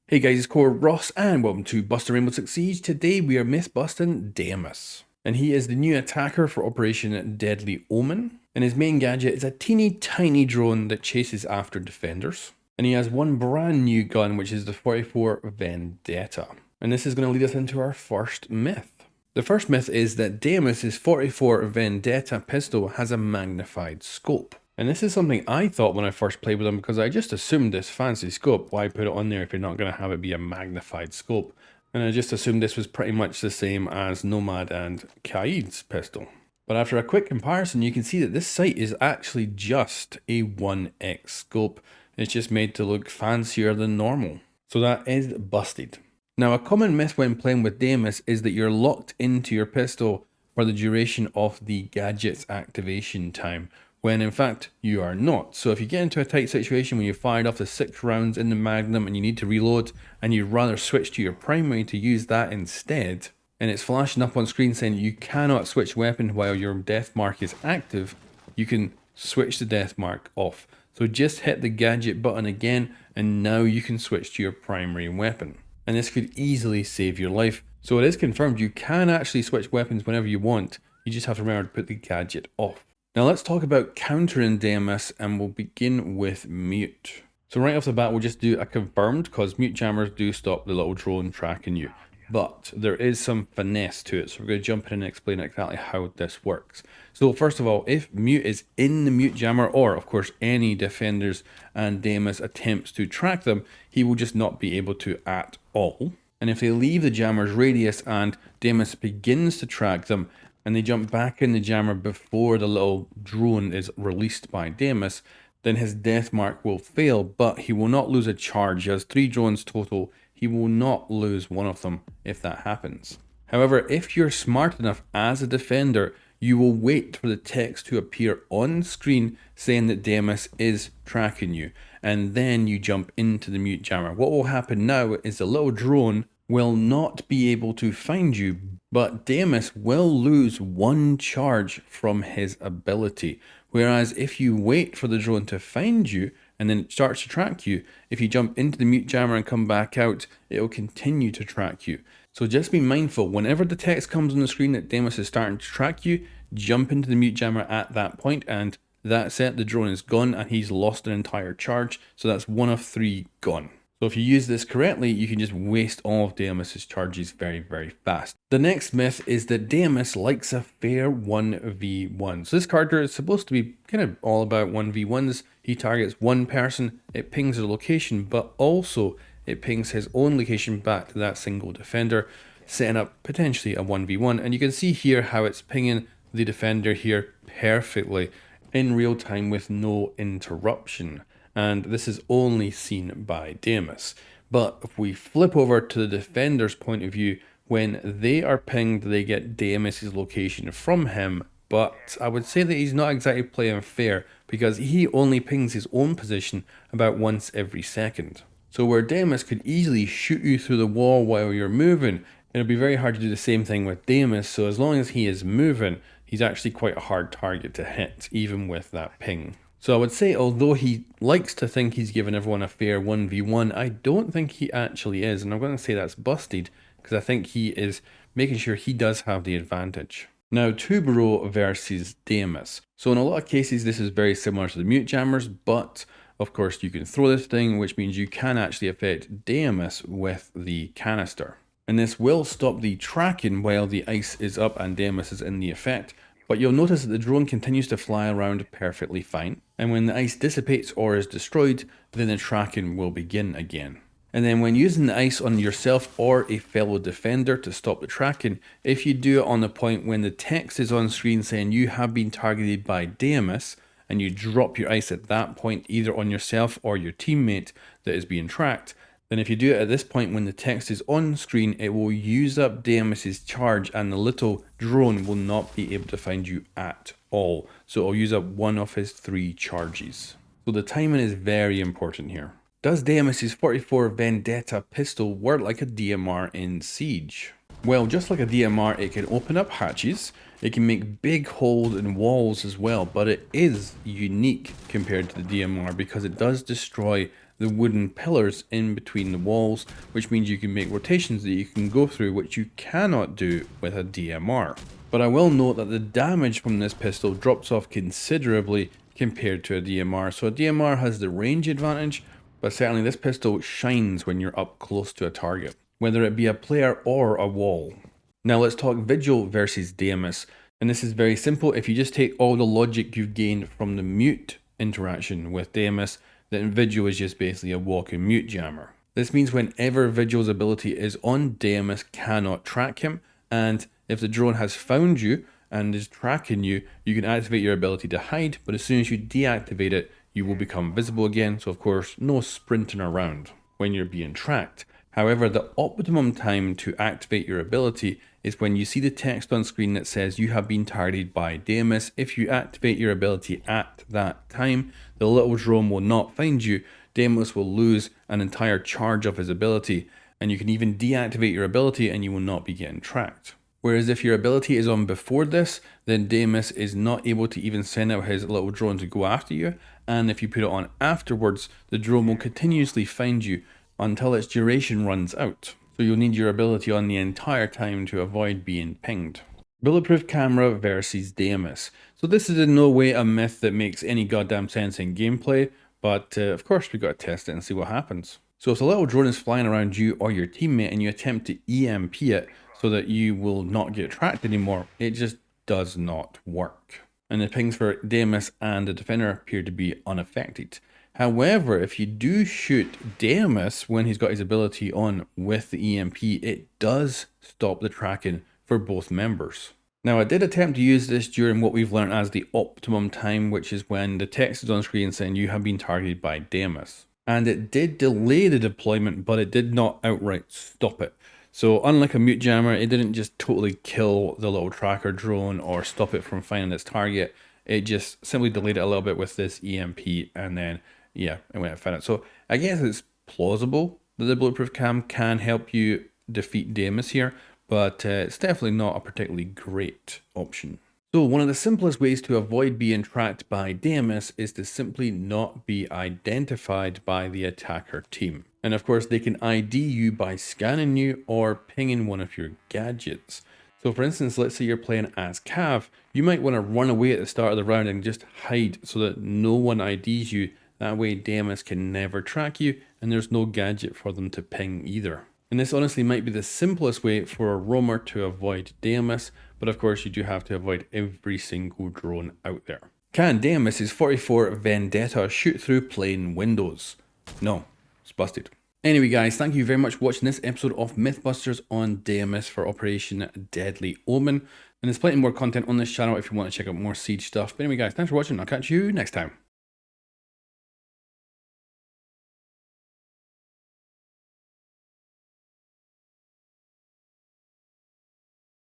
Hey guys, it's Core Ross and welcome to Buster Rainbow Six Siege. Today we are myth-busting Damus. And he is the new attacker for Operation Deadly Omen. And his main gadget is a teeny tiny drone that chases after defenders. And he has one brand new gun, which is the 44 Vendetta. And this is going to lead us into our first myth. The first myth is that Damus's 44 Vendetta pistol has a magnified scope. And this is something I thought when I first played with him, because I just assumed this fancy scope, why put it on there if you're not going to have it be a magnified scope? And I just assumed this was pretty much the same as Nomad and Kaid's pistol. But after a quick comparison, you can see that this sight is actually just a 1x scope. It's just made to look fancier than normal. So that is busted. Now, a common myth when playing with Damus is that you're locked into your pistol for the duration of the gadget's activation time, when in fact you are not. So if you get into a tight situation when you fired off the 6 rounds in the Magnum and you need to reload and you'd rather switch to your primary to use that instead, and it's flashing up on screen saying you cannot switch weapon while your death mark is active, you can switch the death mark off. So just hit the gadget button again and now you can switch to your primary weapon. And this could easily save your life. So it is confirmed you can actually switch weapons whenever you want. You just have to remember to put the gadget off. Now let's talk about countering Damus, and we'll begin with mute. So right off the bat we'll just do a confirmed, because mute jammers do stop the little drone tracking you. But there is some finesse to it, so we're going to jump in and explain exactly how this works. So first of all, if mute is in the mute jammer, or of course any defenders and Damus attempts to track them, he will just not be able to at all. And if they leave the jammer's radius and Damus begins to track them, and they jump back in the jammer before the little drone is released by Damus, then his death mark will fail, but he will not lose a charge. He has 3 drones total. He will not lose one of them if that happens. However, if you're smart enough as a defender, you will wait for the text to appear on screen saying that Damus is tracking you, and then you jump into the mute jammer. What will happen now is the little drone will not be able to find you, but Damus will lose 1 charge from his ability. Whereas if you wait for the drone to find you and then it starts to track you, if you jump into the mute jammer and come back out, it will continue to track you. So just be mindful, whenever the text comes on the screen that Damus is starting to track you, jump into the mute jammer at that point, and that's it, the drone is gone and he's lost an entire charge. So that's 1 of 3 gone. So if you use this correctly, you can just waste all of Damus's charges very, very fast. The next myth is that Damus likes a fair 1v1. So this character is supposed to be kind of all about 1v1s. He targets one person, it pings their location, but also it pings his own location back to that single defender, setting up potentially a 1v1. And you can see here how it's pinging the defender here perfectly in real time with no interruption. And this is only seen by Damus. But if we flip over to the defender's point of view, when they are pinged, they get Damus's location from him. But I would say that he's not exactly playing fair, because he only pings his own position about once every second. So where Damus could easily shoot you through the wall while you're moving, it'll be very hard to do the same thing with Damus. So as long as he is moving, he's actually quite a hard target to hit, even with that ping. So I would say, although he likes to think he's giving everyone a fair 1v1, I don't think he actually is. And I'm going to say that's busted, because I think he is making sure he does have the advantage. Now, Tubero versus Damus. So in a lot of cases, this is very similar to the mute jammers, but of course you can throw this thing, which means you can actually affect Damus with the canister. And this will stop the tracking while the ice is up and Damus is in the effect. But you'll notice that the drone continues to fly around perfectly fine. And when the ice dissipates or is destroyed, then the tracking will begin again. And then when using the ice on yourself or a fellow defender to stop the tracking, if you do it on the point when the text is on screen saying you have been targeted by Damus, and you drop your ice at that point either on yourself or your teammate that is being tracked, then if you do it at this point when the text is on screen, it will use up Damus's charge and the little drone will not be able to find you at all. So it'll use up 1 of his 3 charges. So the timing is very important here. Does Damus's 44 Vendetta pistol work like a DMR in Siege? Well, just like a DMR, it can open up hatches, it can make big holes in walls as well, but it is unique compared to the DMR because it does destroy the wooden pillars in between the walls, which means you can make rotations that you can go through, which you cannot do with a DMR. But I will note that the damage from this pistol drops off considerably compared to a DMR. So a DMR has the range advantage, but certainly this pistol shines when you're up close to a target, whether it be a player or a wall. Now let's talk Vigil versus Damus. And this is very simple. If you just take all the logic you've gained from the mute interaction with Damus, then Vigil is just basically a walking mute jammer. This means whenever Vigil's ability is on, Damus cannot track him, and if the drone has found you and is tracking you, you can activate your ability to hide, but as soon as you deactivate it, you will become visible again, so of course no sprinting around when you're being tracked. However, the optimum time to activate your ability is when you see the text on screen that says you have been targeted by Damus. If you activate your ability at that time, the little drone will not find you. Damus will lose an entire charge of his ability, and you can even deactivate your ability and you will not be getting tracked. Whereas if your ability is on before this, then Damus is not able to even send out his little drone to go after you, and if you put it on afterwards, the drone will continuously find you until its duration runs out. So you'll need your ability on the entire time to avoid being pinged. Bulletproof camera versus Damus. So this is in no way a myth that makes any goddamn sense in gameplay, but of course we got to test it and see what happens. So if a little drone is flying around you or your teammate and you attempt to EMP it so that you will not get tracked anymore, it just does not work. And the pings for Damus and the defender appear to be unaffected. However, if you do shoot Damus when he's got his ability on with the EMP, it does stop the tracking for both members. Now I did attempt to use this during what we've learned as the optimum time, which is when the text is on screen saying you have been targeted by Damus. And it did delay the deployment, but it did not outright stop it. So unlike a mute jammer, it didn't just totally kill the little tracker drone or stop it from finding its target. It just simply delayed it a little bit with this EMP, and then yeah, it went and found it. So I guess it's plausible that the Blueproof Cam can help you defeat Damus here, but it's definitely not a particularly great option. So one of the simplest ways to avoid being tracked by Damus is to simply not be identified by the attacker team. And of course they can ID you by scanning you or pinging one of your gadgets. So for instance, let's say you're playing as Cav, you might want to run away at the start of the round and just hide so that no one IDs you. That way Damus can never track you and there's no gadget for them to ping either. And this honestly might be the simplest way for a roamer to avoid Damus, but of course you do have to avoid every single drone out there. Can Damus's 44 Vendetta shoot through plane windows? No, it's busted. Anyway guys, thank you very much for watching this episode of Mythbusters on Damus for Operation Deadly Omen. And there's plenty more content on this channel if you want to check out more Siege stuff. But anyway guys, thanks for watching. I'll catch you next time.